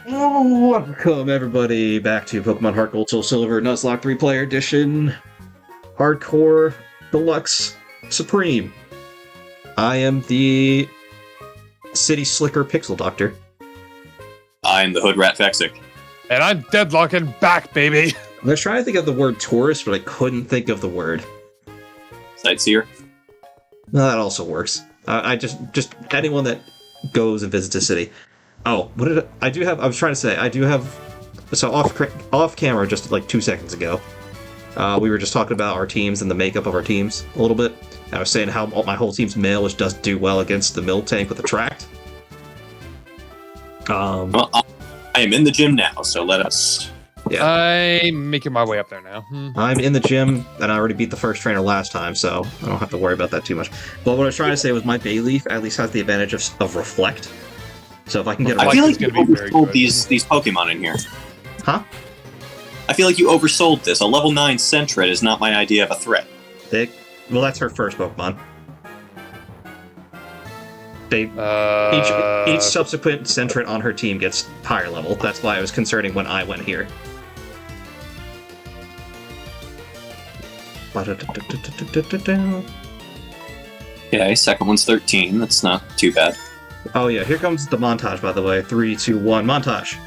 Welcome everybody back to Pokemon Heart Gold Soul Silver Nuzlocke 3-player edition Hardcore Deluxe Supreme. I am the City Slicker Pixel Doctor. I'm the Hood Rat Fexic. And I'm Deadlocking back, baby! I was trying to think of the word tourist, but I couldn't think of the word. Sightseer. No, that also works. I just anyone that goes and visits a city. Oh, what did I do have? I was trying to say, I do have... So off camera just like 2 seconds ago, we were just talking about our teams and the makeup of our teams a little bit. I was saying how my whole team's male, which does do well against the mill tank with the tract. Well, I am in the gym now, so let us... Yeah. I'm making my way up there now. I'm in the gym, and I already beat the first trainer last time, so I don't have to worry about that too much. But what I was trying to say was my Bayleaf at least has the advantage of Reflect. So if I can get a... I feel like you gonna be very oversold good. these Pokemon in here. Huh? I feel like you oversold this. A level 9 Sentret is not my idea of a threat. Well, that's her first Pokemon. Each subsequent Sentret on her team gets higher level. That's why I was concerning when I went here. Okay, second one's 13. That's not too bad. Oh yeah, here comes the montage, by the way. 3, 2, 1, montage!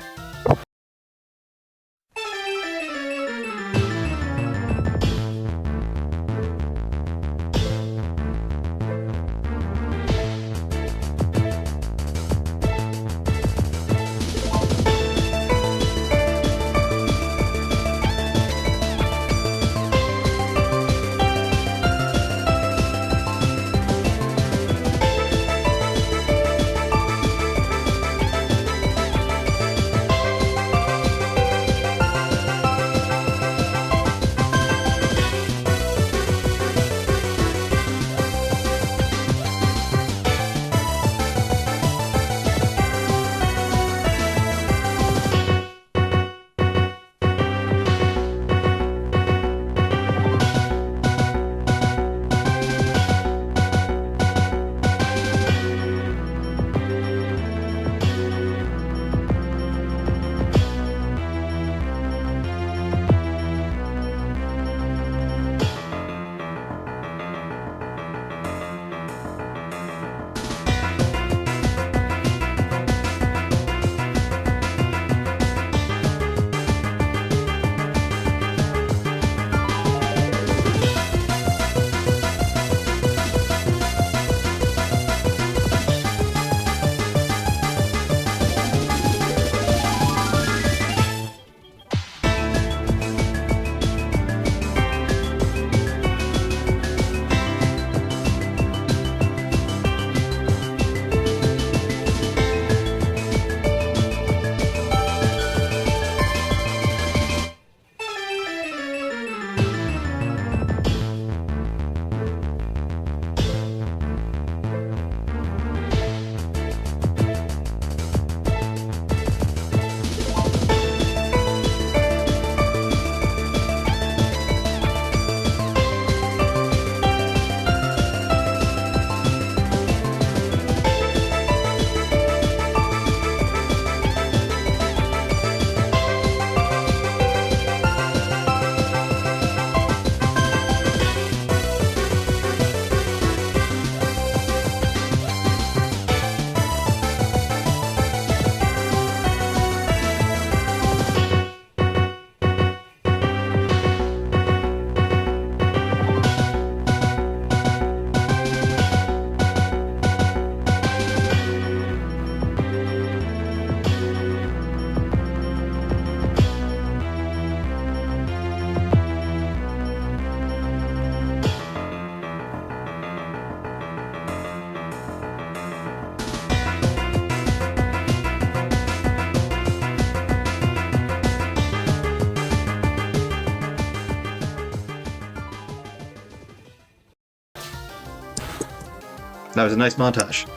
That was a nice montage.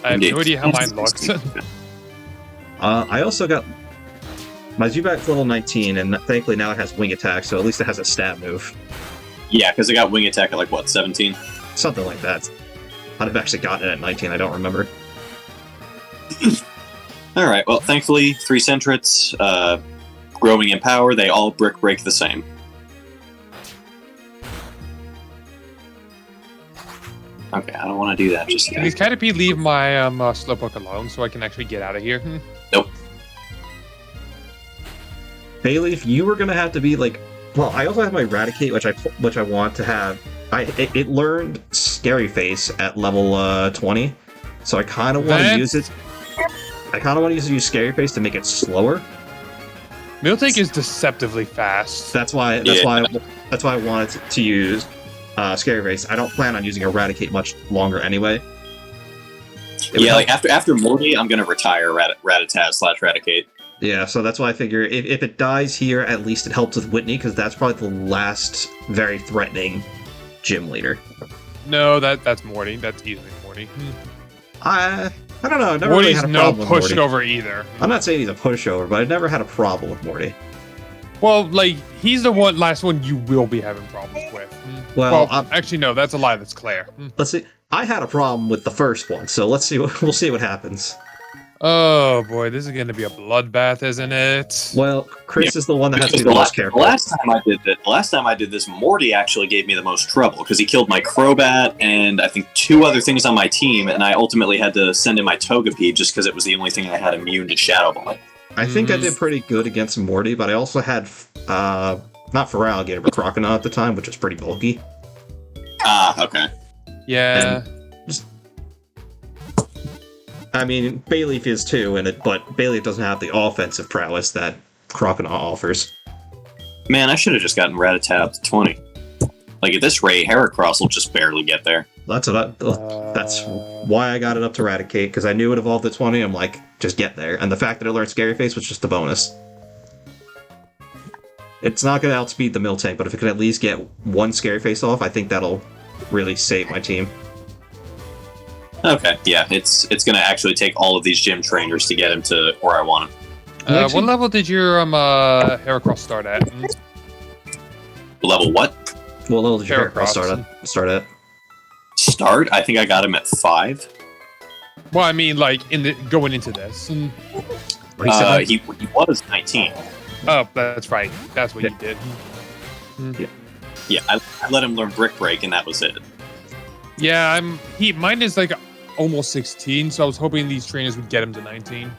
I have no idea how mine looks. I also got my Zubac's level 19, and thankfully now it has Wing Attack, so at least it has a stab move. Yeah, because I got Wing Attack at like, what, 17? Something like that. I'd have actually gotten it at 19, I don't remember. All right. Well, thankfully, 3 Centrets, growing in power, they all brick break the same. Okay, I don't want to do that just Can yet. these Caterpie leave my Slowpoke alone so I can actually get out of here? Nope. Bailey, if you were gonna have to be like, well, I also have my Eradicate, which I want to have. It learned Scary Face at level 20, so I kind of want to use it. I kind of want to use Scary Face to make it slower. Miltank is deceptively fast. That's why I wanted to use Scary Face. I don't plan on using Eradicate much longer anyway. Yeah, like after Morty, I'm gonna retire Rattata/Eradicate. Yeah, so that's why I figure if it dies here, at least it helps with Whitney, because that's probably the last very threatening gym leader. No, that's Morty. That's easily Morty. I don't know. I've never Morty's really had a no problem with Morty. pushover either. I'm not saying he's a pushover, but I've never had a problem with Morty. Well, like, he's the last one you will be having problems with. Well, actually, no, that's a lie. That's Claire. Let's see. I had a problem with the first one, so let's see. We'll see what happens. Oh boy, this is going to be a bloodbath, isn't it? Well, Chris is the one that has to be the the most careful. The last time I did this, Morty actually gave me the most trouble because he killed my Crobat and I think 2 other things on my team, and I ultimately had to send in my Togepi just because it was the only thing I had immune to Shadow Ball. I think I did pretty good against Morty, but I also had not Feraligatr, but Croconaw at the time, which was pretty bulky. Ah, okay. Yeah. I mean, Bayleaf is too, but Bayleaf doesn't have the offensive prowess that Croconaw offers. Man, I should have just gotten Rattata up to 20. Like, at this rate, Heracross will just barely get there. That's why I got it up to Eradicate, because I knew it evolved at 20. I'm like, just get there. And the fact that it learned Scary Face was just a bonus. It's not going to outspeed the Miltank, but if it can at least get 1 Scary Face off, I think that'll really save my team. Okay, yeah, it's going to actually take all of these gym trainers to get him to where I want him. What level did your Heracross start at? Level what? What level did your Heracross start at? Start? I think I got him at 5. Well, I mean, like, going into this. He was 19. Oh, that's right. That's what you did. Yeah, I let him learn Brick Break, and that was it. Yeah, mine is like almost 16, so I was hoping these trainers would get him to 19.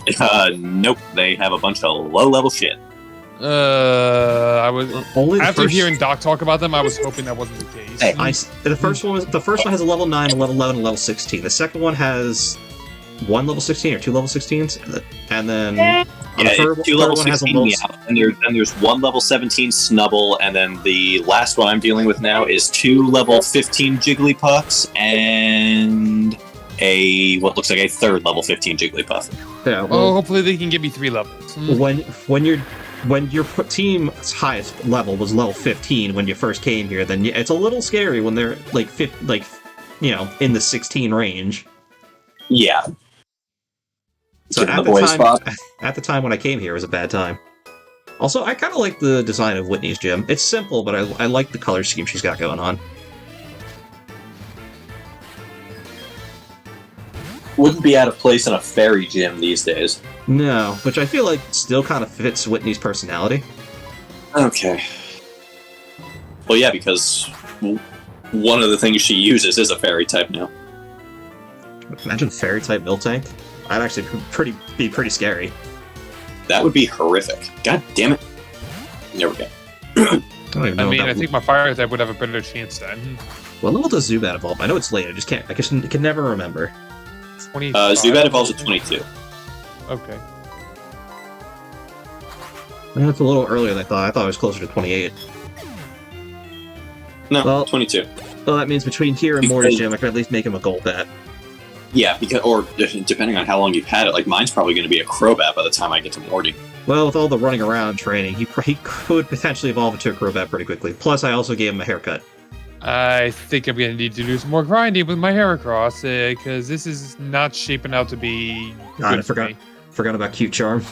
Nope, they have a bunch of low-level shit. I was after first... hearing Doc talk about them, I was hoping that wasn't the case. Hey, the first one has a level 9, a level 11, and a level 16. The second one has 1 level 16 or 2 level 16s, and then the third 2 level 16, and there's 1 level 17 Snubble, and then the last one I'm dealing with now is 2 level 15 Jigglypuffs and what looks like a 3rd level 15 Jigglypuff. Yeah. Well, hopefully they can give me 3 levels. When your team's highest level was level 15 when you first came here, then it's a little scary when they're in the 16 range. Yeah. So at the time when I came here, it was a bad time. Also, I kind of like the design of Whitney's gym. It's simple, but I like the color scheme she's got going on. Wouldn't be out of place in a fairy gym these days. No, which I feel like still kind of fits Whitney's personality. Okay. Well, yeah, because one of the things she uses is a fairy type now. Imagine fairy type Miltank. That'd actually be pretty scary. That would be horrific. God damn it. There we go. I think my fire type would have a better chance then. What level does Zubat evolve? I know it's late. I can never remember. Zubat evolves at 22. Okay. That's a little earlier than I thought. I thought it was closer to 28. No, 22. Well, that means between here and Morty's gym, I can at least make him a Golbat. Yeah, or depending on how long you've had it, like mine's probably going to be a Crobat by the time I get to Morty. Well, with all the running around training, he could potentially evolve into a Crobat pretty quickly. Plus, I also gave him a haircut. I think I'm going to need to do some more grinding with my Heracross, because this is not shaping out to be good for me. Forgot about Cute Charm.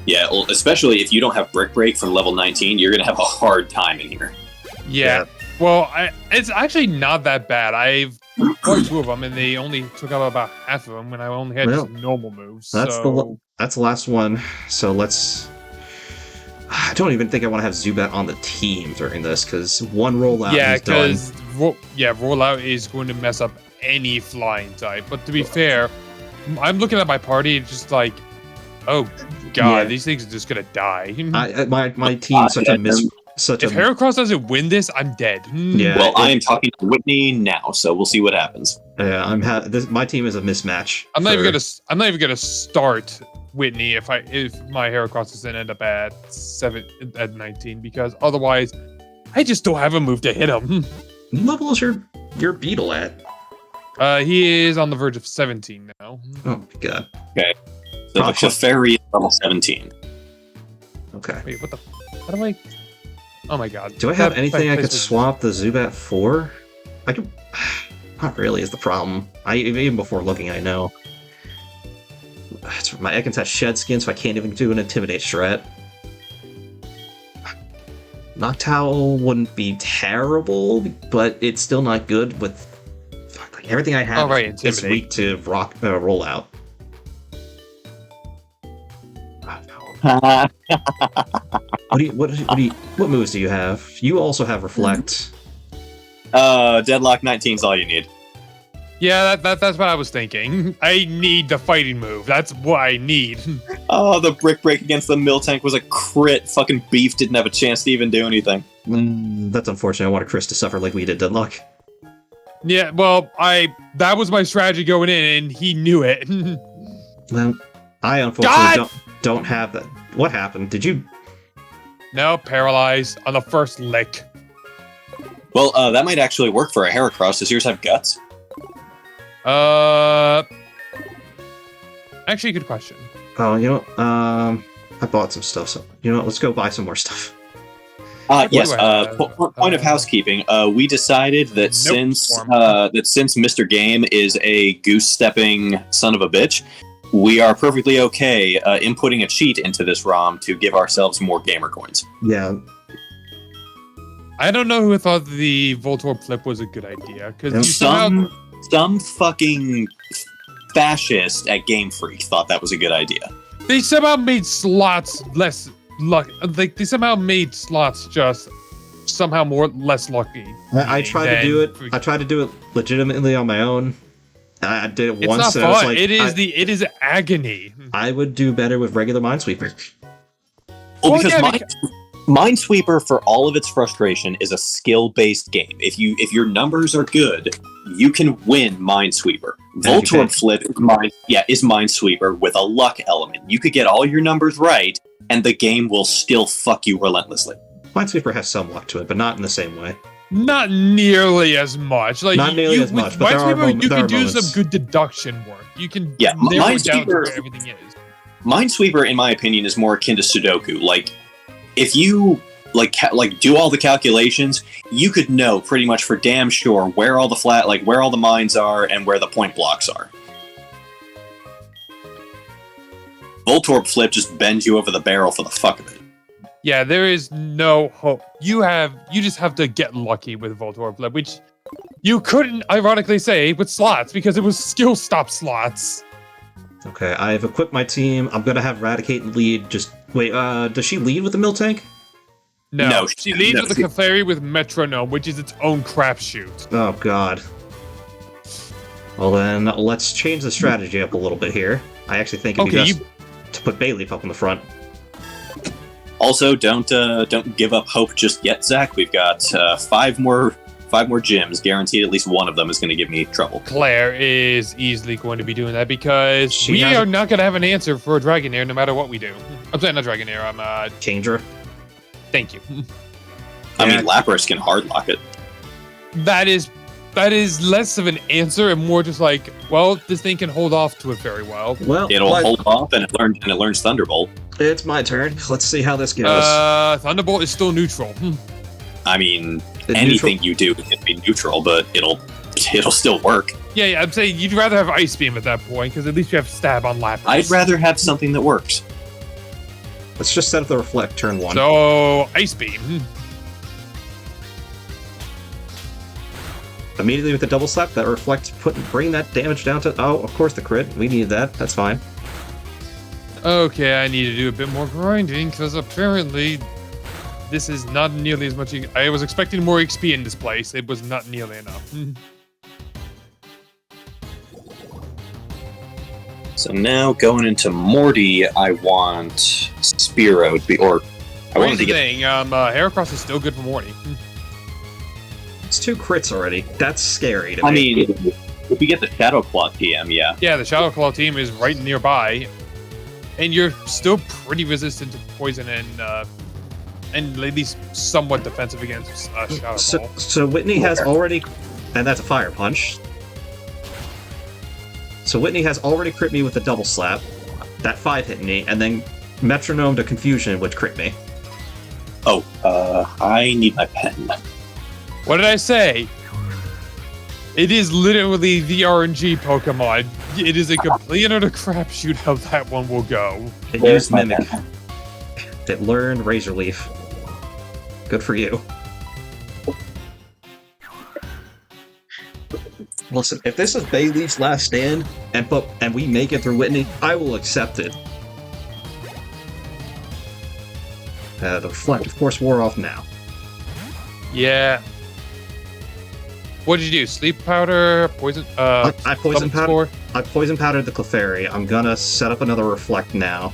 Yeah, well, especially if you don't have Brick Break from level 19, you're going to have a hard time in here. Yeah. Well, it's actually not that bad. I've quite two of them, and they only took out about half of them when I only had Well, just normal moves. That's So that's the last one. So let's. I don't even think I want to have Zubat on the team during this because one rollout yeah, is done. because rollout is going to mess up any flying type. But to be fair, I'm looking at my party and just like, oh god, Yeah. these things are just gonna die. My team's such a If Heracross doesn't win this, I'm dead. Yeah. Well, I am talking to Whitney now, so we'll see what happens. Yeah, my team is a mismatch. I'm not even gonna start Whitney if my Heracross doesn't end up at 19 because otherwise, I just don't have a move to hit him. What level is your Beetle at? He is on the verge of 17 now. Oh my god. Okay. So the Clefairy is level 17. Okay. Wait, what the? How do I? Oh my god. Do I have That anything I place could was- swap the Zubat for? I could. Not really is the problem. Even before looking, I know. My Ekans has Shed Skin, so I can't even do an Intimidate strat. Noctowl wouldn't be terrible, but it's still not good with. Fuck, like, everything I have Oh, right, is Intimidate. weak to rollout. What moves do you have? You also have Reflect. Deadlock 19 is all you need. Yeah, that's what I was thinking. I need the fighting move. That's what I need. Oh, the Brick Break against the Miltank was a crit. Fucking Beef didn't have a chance to even do anything. That's unfortunate. I wanted Chris to suffer like we did Deadlock. Yeah, well, that was my strategy going in, and he knew it. Well, I unfortunately don't have that. What happened? Did you? No, paralyzed on the first lick. Well, that might actually work for a Heracross. Does yours have guts? Actually, good question. Oh, you know, I bought some stuff. So you know, what, let's go buy some more stuff. Yes. do I have? Point of housekeeping. We decided that since form. since Mr. Game is a goose-stepping son of a bitch, we are perfectly okay inputting a cheat into this ROM to give ourselves more gamer coins. Yeah. I don't know who thought the Voltorb flip was a good idea because you somehow Some fucking fascist at Game Freak thought that was a good idea. they somehow made slots less luck. Like they somehow made slots just somehow less lucky. I tried to do it. I tried to do it legitimately on my own. I did it It's once. not and I was fun. like, It is agony. I would do better with regular Minesweeper. Well, Well, because yeah, Minesweeper, for all of its frustration, is a skill-based game. If your numbers are good, you can win Minesweeper. Voltorb Flip is Minesweeper with a luck element. You could get all your numbers right, and the game will still fuck you relentlessly. Minesweeper has some luck to it, but not in the same way. Not nearly as much. Like Not nearly as much, but there are Minesweeper, you there can are do moments. some good deduction work. You can Yeah, narrow it down to Minesweeper- where everything is. Minesweeper, in my opinion, is more akin to Sudoku. Like, if you do all the calculations, you could know pretty much for damn sure where all the mines are and where the point blocks are. Voltorb Flip just bends you over the barrel for the fuck of it. Yeah, there is no hope. You just have to get lucky with Voltorb Flip, which you couldn't ironically say with slots because it was skill stop slots. Okay, I've equipped my team. I'm gonna have Raticate lead. Just wait. Does she lead with the Miltank? No, she leads no, with the Clefairy with Metronome, which is its own crapshoot. Oh god. Well then, let's change the strategy up a little bit here. I actually think it'd be best to put Bayleaf up in the front. Also, don't give up hope just yet, Zach. We've got 5 more gyms. Guaranteed, at least one of them is going to give me trouble. Claire is easily going to be doing that because She we has- are not going to have an answer for Dragonair no matter what we do. I'm sorry, not Dragonair. Changer. Thank you. I mean, Lapras can hardlock it. That is less of an answer and more just like, well, this thing can hold off to it very well. Well, It'll hold off, and it learns Thunderbolt. it's my turn. Let's see how this goes. Thunderbolt is still neutral. I mean, The anything you do can be neutral, but it'll still work. Yeah, I'm saying you'd rather have Ice Beam at that point because at least you have Stab on Lapras. I'd rather have something that works. Let's just set up the Reflect turn 1. So Ice Beam. immediately with the double slap, that reflect, bring that damage down to... Oh, of course the crit. We need that. That's fine. Okay, I need to do a bit more grinding, because apparently this is not nearly as much... I was expecting more XP in this place. It was not nearly enough. So now going into Morty, I want Spearow to be, or I wanted to get. Heracross is still good for Morty. It's 2 crits already. That's scary to me. I mean, if we get the Shadow Claw TM, yeah. Yeah, the Shadow Claw team is right nearby, and you're still pretty resistant to poison and at least somewhat defensive against Shadow Claw. So Whitney has already, and that's a Fire Punch. So Whitney has already crit me with the double slap. That 5 hit me, and then Metronome to Confusion, which crit me. Oh, I need my pen. What did I say? It is literally the RNG Pokemon. It is a complete and utter crapshoot how that one will go. It used Mimic. It learned Razor Leaf. Good for you. Listen, if this is Bayleaf's last stand, and we make it through Whitney, I will accept it. The Reflect, of course, wore off now. Yeah. What did you do? Sleep powder, poison. I poison powdered the Clefairy. I'm gonna set up another Reflect now.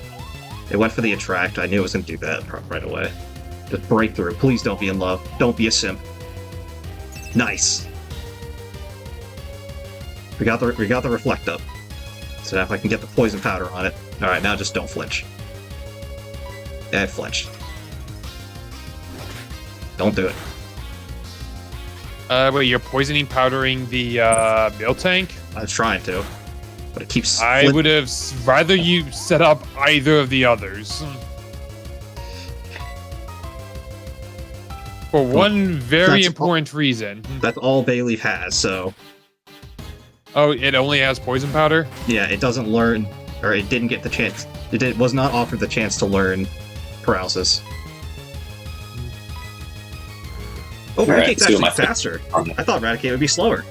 It went for the Attract. I knew it was gonna do that right away. Just breakthrough. Please don't be in love. Don't be a simp. Nice. We got the Reflect up. So now if I can get the poison powder on it. Alright, now just don't flinch. Yeah, it flinched. Don't do it. Wait, you're poisoning powdering the Miltank? I was trying to. But it keeps I would have rather you set up either of the others. For one very important reason. That's all Bayleaf has, so... Oh, it only has poison powder? Yeah, it doesn't learn, or it didn't get the chance. It was not offered the chance to learn Paralysis. Oh, Raticate's actually faster. I thought Raticate would be slower.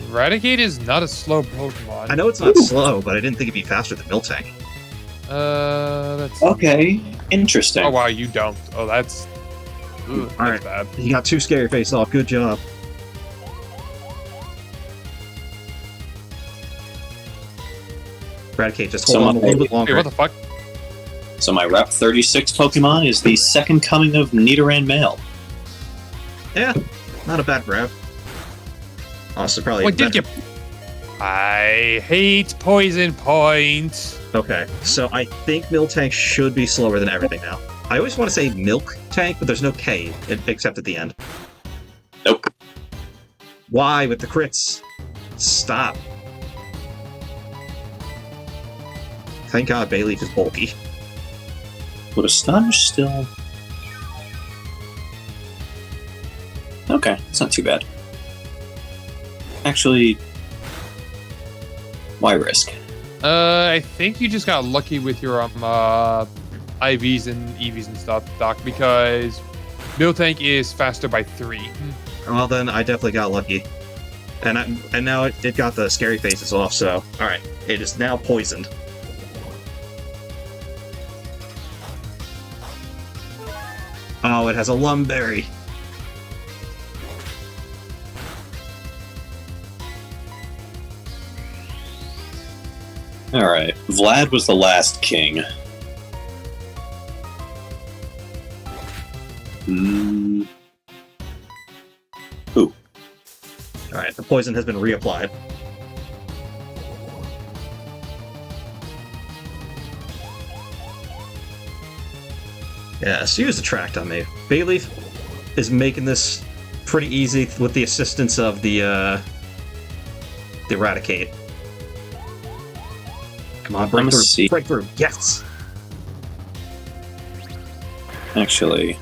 Raticate is not a slow Pokemon. I know it's not slow, but I didn't think it'd be faster than Miltank. That's... Okay, interesting. Oh, wow, you don't. Oh, that's... Ugh, that's Alright, bad. You got 2 Scary Face off. Good job. Raticate, just hold on a little bit longer. Wait, what the fuck? So my Route 36 Pokemon is the second coming of Nidoran Male. Yeah, not a bad grab. Honestly, probably. What did you? I hate Poison Point. Okay, so I think Miltank should be slower than everything now. I always want to say Milk Tank, but there's no K except at the end. Nope. Why with the crits? Stop. Thank God Bayleaf is bulky. Would Astonish still... Okay, it's not too bad. Actually, why risk? I think you just got lucky with your IVs and EVs and stuff, Doc, because Miltank is faster by 3. Well, then I definitely got lucky. And now it got the Scary Faces off, so... Alright, it is now poisoned. Oh, it has a Lumberry. Alright, Vlad was the last king. Ooh. Alright, the poison has been reapplied. Yes, use the Attract on me. Bayleaf is making this pretty easy with the assistance of the Eradicate. Come on, break through. Break through. Yes! Actually...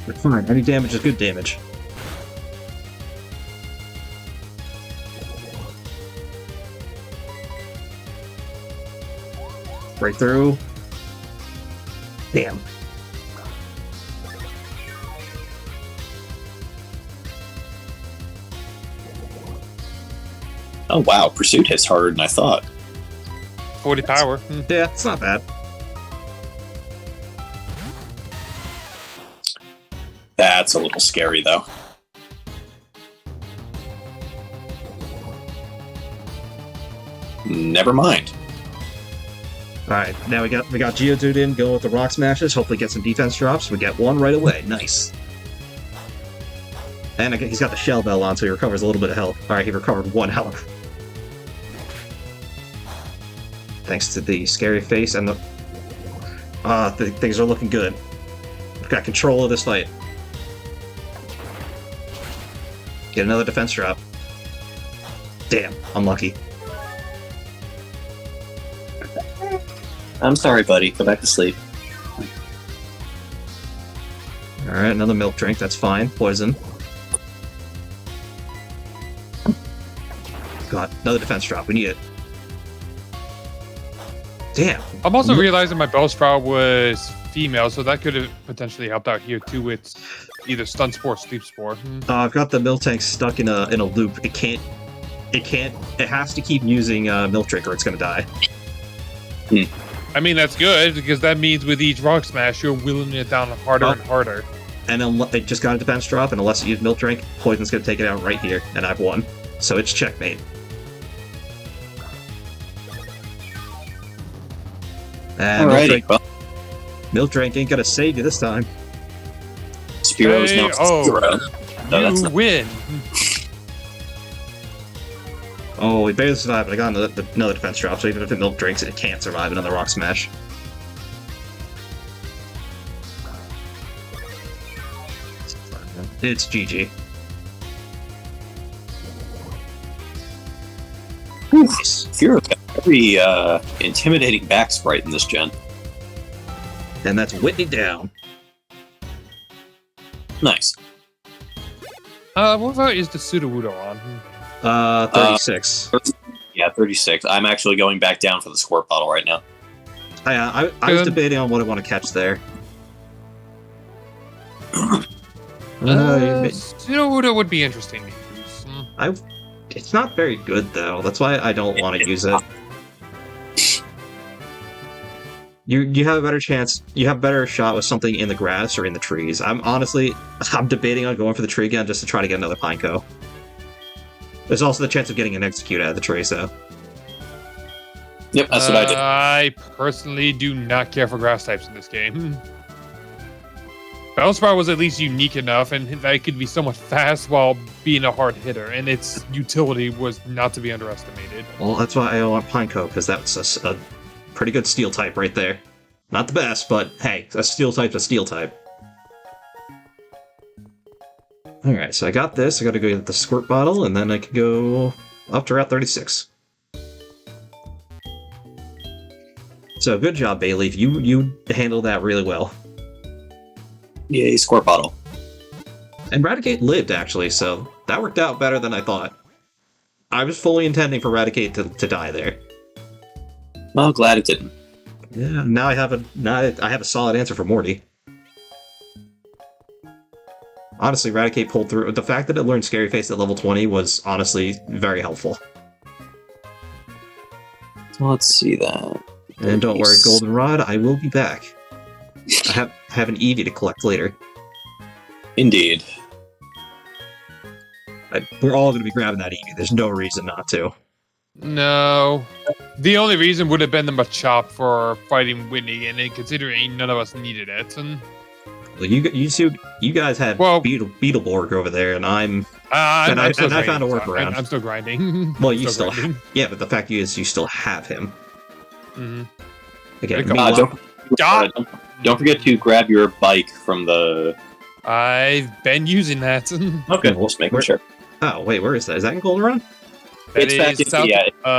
But fine, any damage is good damage. Breakthrough. Damn. Oh wow, Pursuit hits harder than I thought. 40 power. Yeah, it's not bad. That's a little scary though. Never mind. Alright, now we got Geodude in, going with the Rock Smashes, hopefully get some defense drops. We get one right away. Nice. And he's got the Shell Bell on, so he recovers a little bit of health. Alright, he recovered 1 health. Thanks to the Scary Face and the things are looking good. We've got control of this fight. Get another defense drop. Damn, unlucky. I'm sorry, buddy. Go back to sleep. Alright, another milk drink, that's fine. Poison. God, another defense drop, we need it. Damn. I'm also realizing my Bellsprout was female, so that could have potentially helped out here too with either Stun Spore or Sleep Spore. I've got the Miltank stuck in a loop. It has to keep using Milk Drink or it's gonna die. I mean, that's good, because that means with each Rock Smash, you're wheeling it down harder and harder. And then it just got a defense drop, and unless you use Milk Drink, Poison's going to take it out right here, and I've won. So it's checkmate. And Milk Drink ain't going to save you this time. Spearow is now Spearow. No, you win. Oh, we barely survived, but I got another defense drop, so even if it Milk Drinks, it can't survive another Rock Smash. It's GG. Nice. Spearow got a very intimidating back sprite in this gen. And that's Whitney down. Nice. What about is the Sudowoodo on? 36. Yeah, 36. I'm actually going back down for the Squirt Bottle right now. I was debating on what I want to catch there. Sudowoodo would be interesting to use. It's not very good though. That's why I don't want to use it. You have a better chance. You have a better shot with something in the grass or in the trees. I'm debating on going for the tree again just to try to get another Pineco. There's also the chance of getting an Execute out of the trees though. Yep, that's what I did. I personally do not care for grass types in this game. Bellsprout was at least unique enough, and that it could be somewhat fast while being a hard hitter, and its utility was not to be underestimated. Well, that's why I want Pineco, because that's a pretty good Steel type right there. Not the best, but hey, a Steel type's a Steel type. Alright, so I got this. I gotta go get the Squirt Bottle, and then I can go up to Route 36. So, good job, Bayleaf. You handled that really well. Yay, Squirt Bottle. And Raticate lived, actually, so that worked out better than I thought. I was fully intending for Raticate to die there. Well, glad it didn't. Yeah, now I have a solid answer for Morty. Honestly, Raticate pulled through. The fact that it learned Scary Face at level 20 was honestly very helpful. Let's see that. And don't worry, Goldenrod, I will be back. I have an Eevee to collect later. Indeed. We're all going to be grabbing that Eevee. There's no reason not to. No. The only reason would have been the Machop for fighting Whitney, and considering none of us needed it. And well, you guys had Beetleborg over there, and I found a workaround. I'm still grinding. Well, you still have, yeah, but the fact is, you still have him. Mm-hmm. Again, don't forget to grab your bike from the... I've been using that. Okay, we'll just make sure. Oh, wait, where is that? Is that in Goldenrod? It's back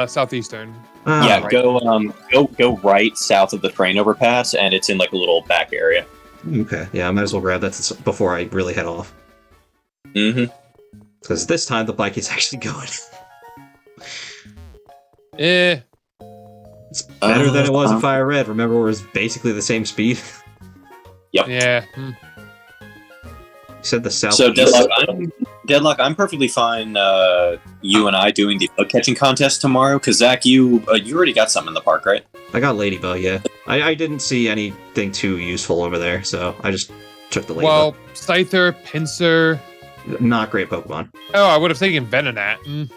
southeastern. Yeah, right. Go right south of the train overpass, and it's in like a little back area. Okay, yeah, I might as well grab that before I really head off. Mm-hmm. Because this time the bike is actually going. It's better than it was in Fire Red. Remember, it was basically the same speed. Yep. Yeah. You said the south. So, Deadlock, Deadlock, I'm perfectly fine. You and I doing the bug catching contest tomorrow. Because Zach, you already got some in the park, right? I got Ladybug, yeah. I didn't see anything too useful over there, so I just took the Ladybug. Well, Scyther, Pinsir. Not great Pokemon. Oh, I would have taken Venonat.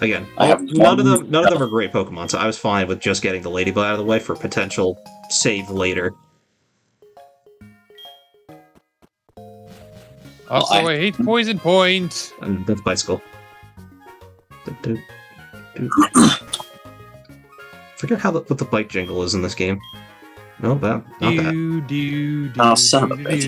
Again, I none of them are great Pokemon, so I was fine with just getting the Ladybug out of the way for potential save later. Also, I hate Poison Point. And that's Bicycle. Forget what the bike jingle is in this game. No, not that. Oh, son of a bitch.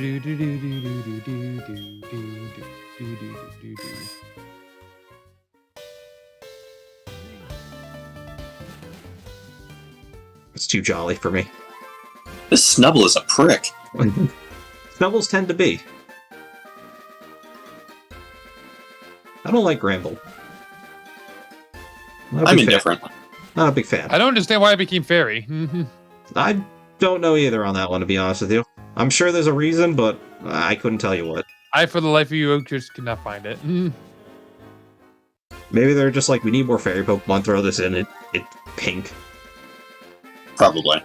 It's too jolly for me. This Snubble is a prick. Snubbles tend to be. I don't like Gramble. I'm indifferent. Not a big fan. I don't understand why I became Fairy. I don't know either on that one, to be honest with you. I'm sure there's a reason, but I couldn't tell you what. I, for the life of you, just could not find it. Maybe they're just like, we need more fairy Pokemon, throw this in, it's pink. Probably.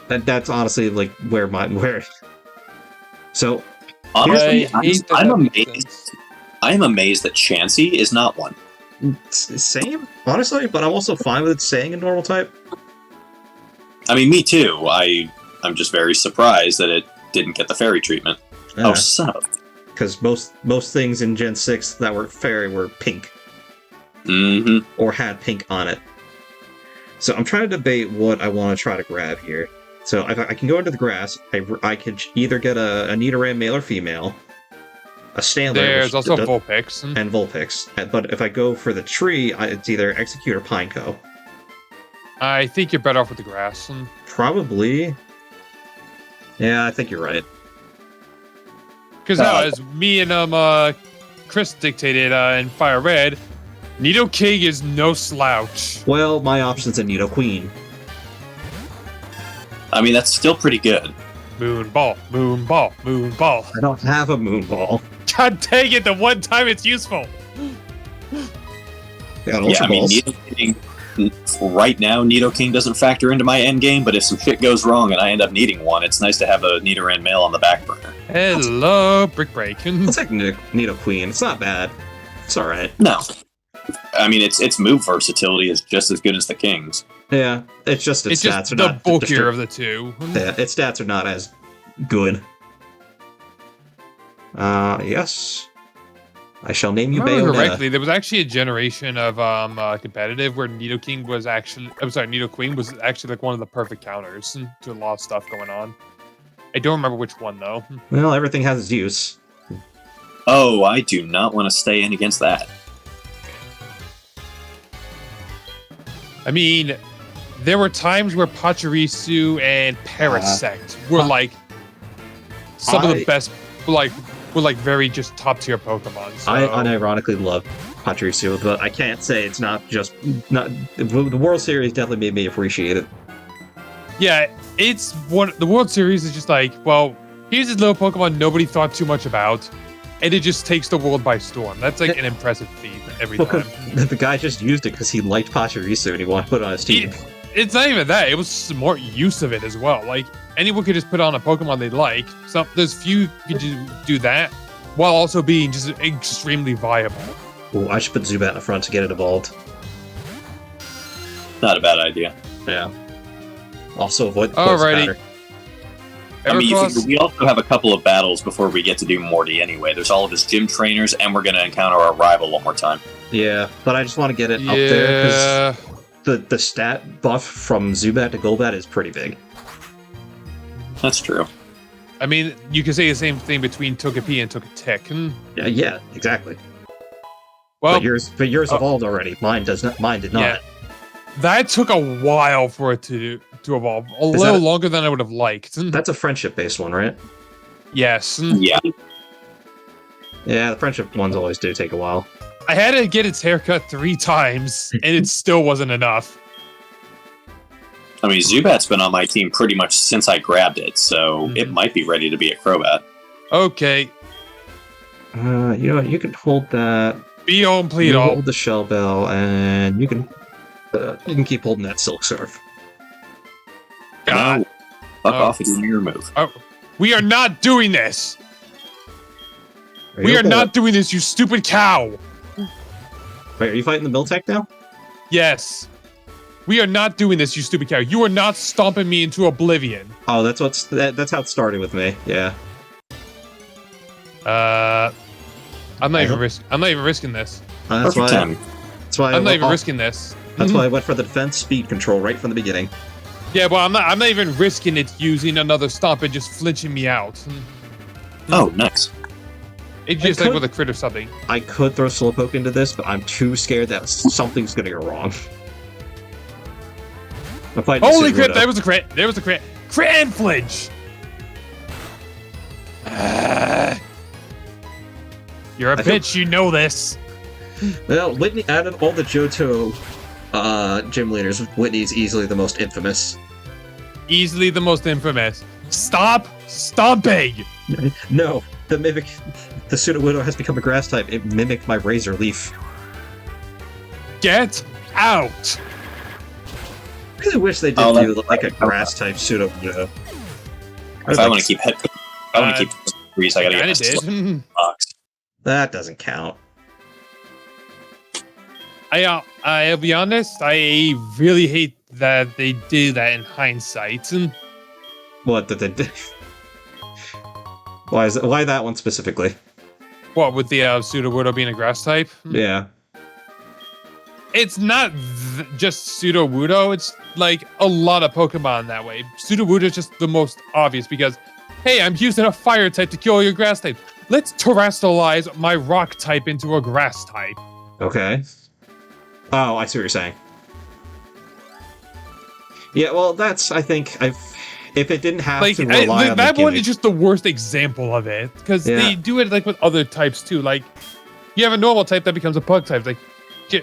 That's honestly like where. So Honestly, I'm amazed. I am amazed that Chansey is not one. Same, honestly, but I'm also fine with it staying a normal type. I mean, me too. I'm just very surprised that it didn't get the fairy treatment. Oh, son of a... Because most things in Gen 6 that were fairy were pink. Mm-hmm. Or had pink on it. So I'm trying to debate what I want to try to grab here. So I can go into the grass. I could either get a Nidoran male or female. A Standler. There's also Vulpix. And Vulpix. But if I go for the tree, it's either Execute or Pineco. I think you're better off with the grass. Probably. Yeah, I think you're right. Because as me and Chris dictated in Fire Red, Nidoking is no slouch. Well, my option's a Nidoqueen. I mean, that's still pretty good. Moon ball, moon ball, moon ball. I don't have a moon ball. God dang it, the one time it's useful. Yeah, I mean, Nidoking, right now, Nidoking doesn't factor into my endgame, but if some shit goes wrong and I end up needing one, it's nice to have a Nidoran male on the back burner. Hello, Brick Break. It's like Nidoqueen. It's not bad. It's alright. No. I mean, its move versatility is just as good as the King's. Yeah, it's just its stats just are the not bulkier of the two. Yeah, its stats are not as good. Yes. I shall name you Bayonetta. Correctly, there was actually a generation of competitive where Nidoking was actually, Nidoqueen was actually like one of the perfect counters to a lot of stuff going on. I don't remember which one though. Well, everything has its use. Oh, I do not want to stay in against that. I mean, there were times where Pachirisu and Parasect were like some of the best, were like very just top tier Pokemon. So. I unironically love Pachirisu, but I can't say it's not just the World Series definitely made me appreciate it. Yeah, it's the World Series is just like, well, here's this little Pokemon nobody thought too much about, and it just takes the world by storm. That's like an impressive feat every time. The guy just used it because he liked Pachirisu and he wanted to put it on his team. It's not even that. It was smart use of it as well. Like, anyone could just put on a Pokemon they like. So there's few who could do that while also being just extremely viable. Ooh, I should put Zubat in the front to get it evolved. Not a bad idea. Yeah. Also avoid the poison powder. I mean, you figure we also have a couple of battles before we get to do Morty anyway. There's all of his gym trainers, and we're going to encounter our rival one more time. Yeah, but I just want to get it up there because the stat buff from Zubat to Golbat is pretty big. That's true. I mean, you can say the same thing between Togepi and Togetic. Yeah, exactly. Well, but yours evolved already. Mine does not. Mine did not. Yeah, that took a while for it to evolve. A little longer than I would have liked. That's a friendship-based one, right? Yes. Yeah. Yeah, the friendship ones always do take a while. I had to get its haircut 3 times, and it still wasn't enough. I mean, Zubat's been on my team pretty much since I grabbed it, so it might be ready to be a Crobat. Okay. You know what? You can hold that. Be on, You please. hold the shell bell, and you can keep holding that silk scarf. God. No. Fuck off and do your move. Oh, we are not doing this. Are We you are okay? not doing this, you stupid cow. Wait, are you fighting the Miltech now? Yes. We are not doing this, you stupid cow. You are not stomping me into oblivion. Oh, that's how it started with me. Yeah. I'm not even risking this. That's Perfect why. timing. That's why. I'm not even risking this. That's why I went for the defense speed control right from the beginning. Yeah, well, I'm not even risking it using another stomp and just flinching me out. Oh, nice. It's just I like could- with a crit or something. I could throw Slowpoke into this, but I'm too scared that something's gonna go wrong. I'm fighting Holy Sudowoodo. crit! There was a crit! There was a crit! Crit and flinch! You're a I feel- bitch, you know this. Well, Whitney, out of all the Johto gym leaders, Whitney's easily the most infamous. Easily the most infamous. Stop stomping! No, the Sudowoodo has become a grass type. It mimicked my Razor Leaf. Get out! I really wish they did Oh, do like a grass type Sudowoodo. If I want to keep trees, I gotta Kinda get a did. box. That doesn't count. I'll be honest, I really hate that they did that in hindsight. What did they do? Why that one specifically? What, with the Sudowoodo being a grass type? Yeah. It's not just Sudowoodo, it's like a lot of Pokemon that way. Sudowoodo is just the most obvious because, hey, I'm using a fire type to kill your grass type. Let's terrestrialize my rock type into a grass type. Okay. Oh, I see what you're saying. Yeah, well, I think if it didn't have Like to rely on that the one gimmick, is just the worst example of it because Yeah. they do it like with other types too. Like you have a normal type that becomes a bug type. Like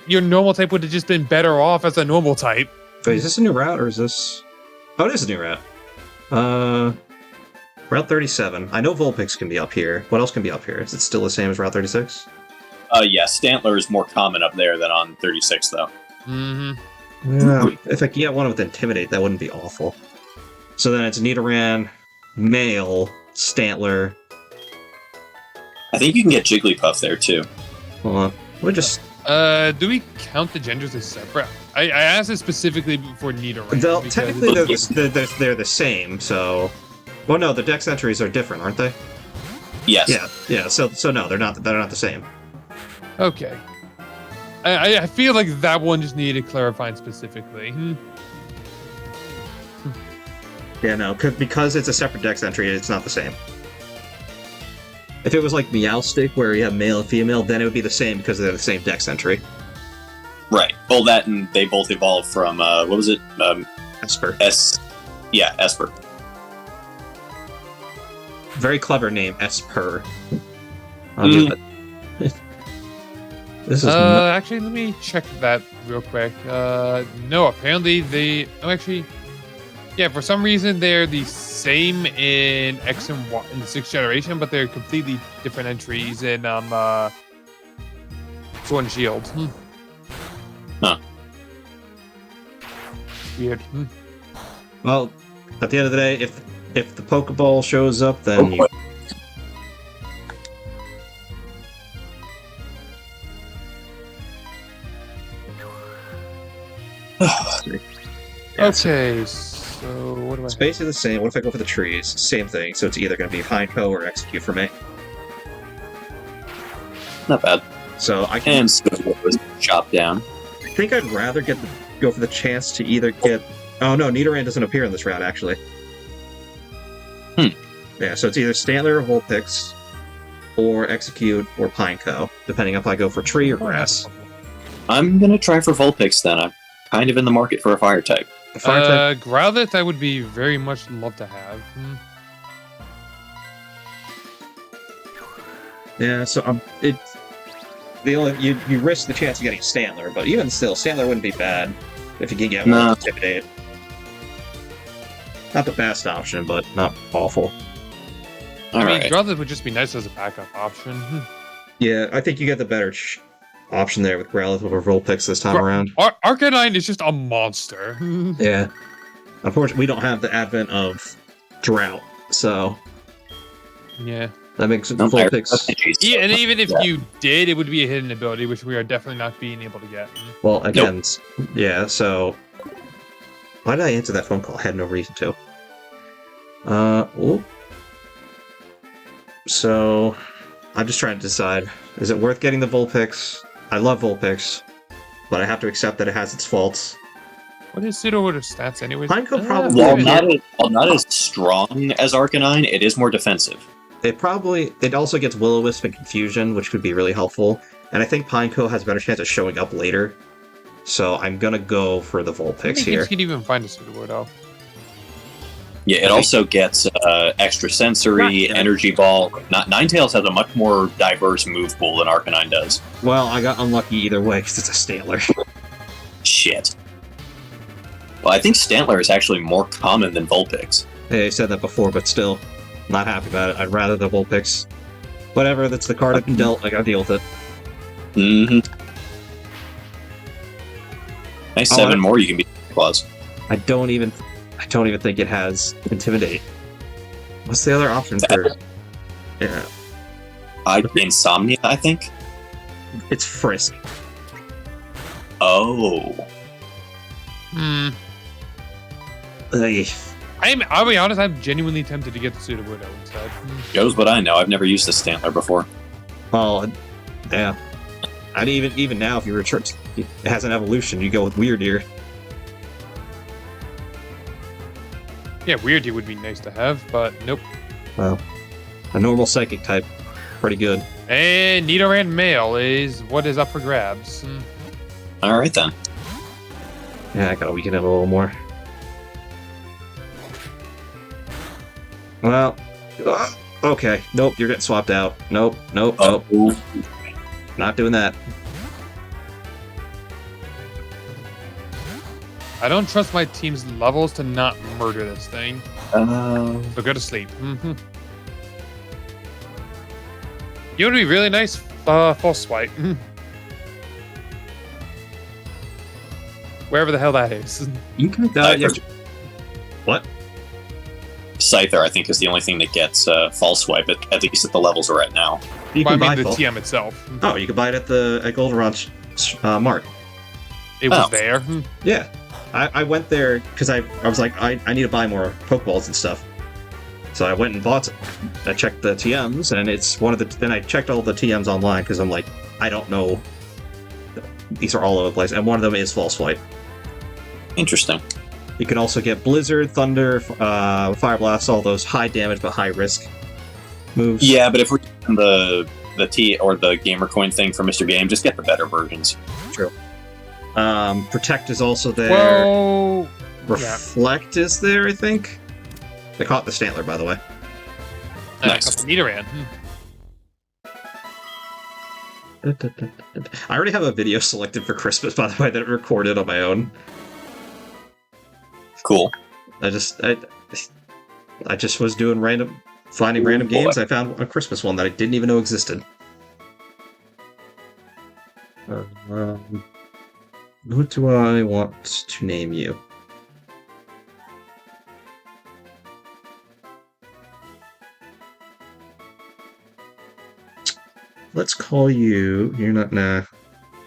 your normal type would have just been better off as a normal type. Wait, is this a new route or is this? Oh, it is a new route. Route 37. I know Vulpix can be up here. What else can be up here? Is it still the same as Route 36? Yeah, Stantler is more common up there than on 36, though. Mm-hmm. Yeah. If I could get one with Intimidate, that wouldn't be awful. So then it's Nidoran, Male, Stantler. I think you can get Jigglypuff there, too. Hold on. We just Do we count the genders as separate? I asked it specifically for Nidoran. because- technically they're the same. So, well, no, the Dex entries are different, aren't they? Yes. Yeah. So no, they're not the same. Okay. I feel like that one just needed clarifying specifically. Yeah, no, because it's a separate Dex entry, it's not the same. If it was like Meowstic, where you have male and female, then it would be the same because they're the same Dex entry. Right. Well, that and they both evolved from, what was it? Esper. Esper. Very clever name, Esper. I'll do that. This is not... Actually, let me check that real quick. No, apparently they. Oh, actually, yeah. For some reason, they're the same in X and Y in the 6th generation, but they're completely different entries in Sword and Shield. Huh. Weird. Well, at the end of the day, if the Pokeball shows up, then you... Okay, so what do I? It's basically the same. What if I go for the trees? Same thing. So it's either going to be Pineco or Execute for me. Not bad. So I can. And Squidward was chopped down. I think I'd rather go for the chance to either get. Oh no, Nidoran doesn't appear in this route actually. Yeah, so it's either Stantler or Vulpix, or Execute or Pineco, depending if I go for tree or grass. I'm gonna try for Vulpix then. I'm kind of in the market for a fire type. The fire type. Growlithe, I would be very much love to have. Yeah, so you risk the chance of getting Stantler, but even still, Stantler wouldn't be bad if you can get one No. with Intimidate. Not the best option, but not awful. I mean, Alright. Growlithe would just be nice as a backup option. Yeah, I think you get the better option there with Growlithe over Vulpix this time around. Arcanine is just a monster. Yeah. Unfortunately, we don't have the advent of Drought, so Yeah. that makes Vulpix... Yeah, and even if you did, it would be a hidden ability, which we are definitely not being able to get. Well, again, yeah, so... Why did I answer that phone call? I had no reason to. So... I'm just trying to decide, is it worth getting the Vulpix? I love Vulpix, but I have to accept that it has its faults. What is Sudowoodo's stats anyways? Pineco probably... While not as strong as Arcanine, it is more defensive. It also gets Will-O-Wisp and Confusion, which could be really helpful. And I think Pineco has a better chance of showing up later. So I'm gonna go for the Vulpix here. You can even find a Sudowoodo. Yeah, it also gets extra sensory, energy ball. Ninetales has a much more diverse move pool than Arcanine does. Well, I got unlucky either way because it's a Stantler. Shit. Well, I think Stantler is actually more common than Vulpix. Hey, I said that before, but still, not happy about it. I'd rather the Vulpix. Whatever, that's the card I've been dealt. I gotta deal with it. Mm-hmm. Nice 7 more, you can be Claws. I don't even think it has Intimidate. What's the other option for... Yeah. Insomnia, I think? It's Frisk. Oh. I'll be honest, I'm genuinely tempted to get the Sudowoodo instead. Shows what I know. I've never used a Stantler before. Oh, yeah. And even now, if you return, it has an evolution. You go with Weirdeer. Yeah, Weirdeer would be nice to have, but nope. Well, a normal Psychic type, pretty good. And Nidoran male is what is up for grabs. All right then. Yeah, I gotta weaken it a little more. Well, okay. Nope, you're getting swapped out. Nope. Not doing that. I don't trust my team's levels to not murder this thing. So go to sleep. You would be really nice. False swipe. Wherever the hell that is. You can What? Scyther, I think, is the only thing that gets false swipe, at least at the levels we're at now. You can buy the TM itself. Oh, you can buy it at Goldenrod's Mart. It was there. Yeah. I went there because I was like, I need to buy more Pokeballs and stuff. So I went and bought it. I checked the TMs, and it's one of the... Then I checked all the TMs online, because I'm like, I don't know. These are all over the place, and one of them is False Swipe. Interesting. You can also get Blizzard, Thunder, Fire Blast, all those high damage but high risk moves. Yeah, but if we're using the T or the Gamer Coin thing for Mr. Game, just get the better versions. True. Protect is also there. Well, Reflect is there, I think. They caught the Stantler, by the way. Nice. Nidoran. I already have a video selected for Christmas, by the way, that I recorded on my own. Cool. I just was doing finding random games. I found a Christmas one that I didn't even know existed. What do I want to name you? Let's call you... You're not... Nah.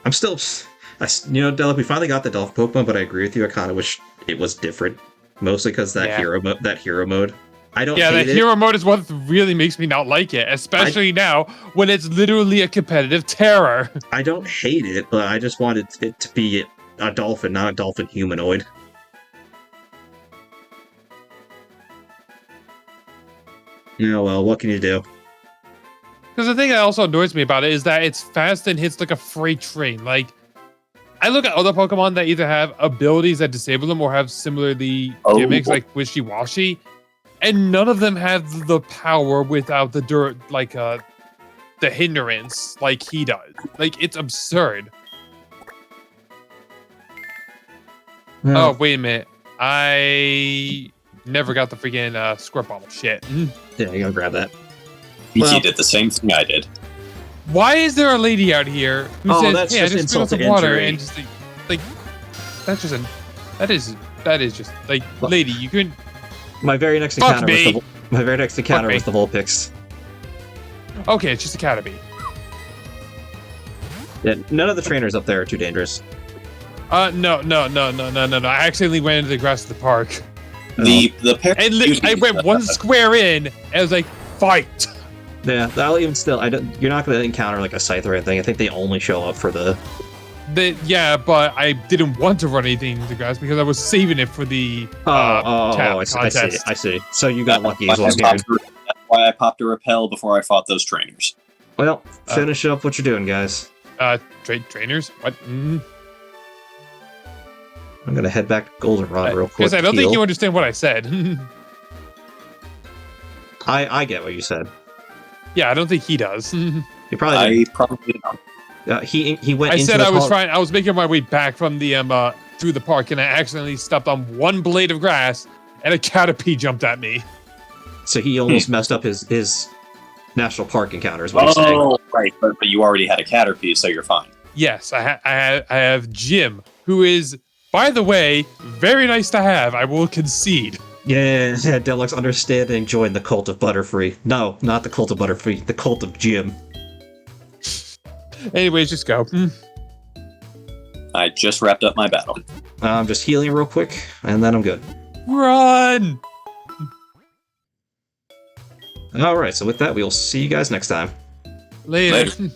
I'm still... Delip, we finally got the Dolphin Pokemon, but I agree with you. I kind of wish it was different. Mostly because that hero mode. I don't hate it. Yeah, hero mode is what really makes me not like it. Especially now, when it's literally a competitive terror. I don't hate it, but I just wanted it to be a dolphin, not a dolphin humanoid. Yeah, well, what can you do? Because the thing that also annoys me about it is that it's fast and hits like a freight train. Like, I look at other Pokemon that either have abilities that disable them or have similarly gimmicks like Wishy-Washy, and none of them have the power without the hindrance like he does. Like, it's absurd. Well, oh, wait a minute. I never got the freaking Squirt Bottle. Shit. Yeah, you gotta grab that. He did the same thing I did. Why is there a lady out here who says, that's "Hey, just I just insult spilled to some water," injury. and just like that's just that is just like, lady, you can My very next Fuck encounter me. was my very next encounter me. was the Vulpix. okay, it's just a caterpie. Yeah, none of the trainers up there are too dangerous. No. I accidentally went into the grass of the park. The pair. And I went one square in, and I was like, fight! Yeah, that'll even still. You're not going to encounter like a scythe or anything. I think they only show up for the. Yeah, but I didn't want to run anything into the grass because I was saving it for the I see. contest. I see. So you got lucky as That's well. why I popped a repel before I fought those trainers. Well, finish up what you're doing, guys. Trainers? What? I'm gonna head back to Goldenrod real quick. Because I don't think you understand what I said. I get what you said. Yeah, I don't think he does. You probably. I probably don't. He went. I into said the I was making my way back from the through the park, and I accidentally stepped on one blade of grass, and a caterpie jumped at me. So he almost messed up his national park encounter. Is what you're saying? Oh, right. But you already had a caterpie, so you're fine. Yes, I have Jim, who is, by the way, very nice to have. I will concede. Yeah, Deluxe understanding joined the cult of Butterfree. No, not the cult of Butterfree. The cult of Jim. Anyways, just go. I just wrapped up my battle. I'm just healing real quick, and then I'm good. Run! All right. So with that, we'll see you guys next time. Later. Later.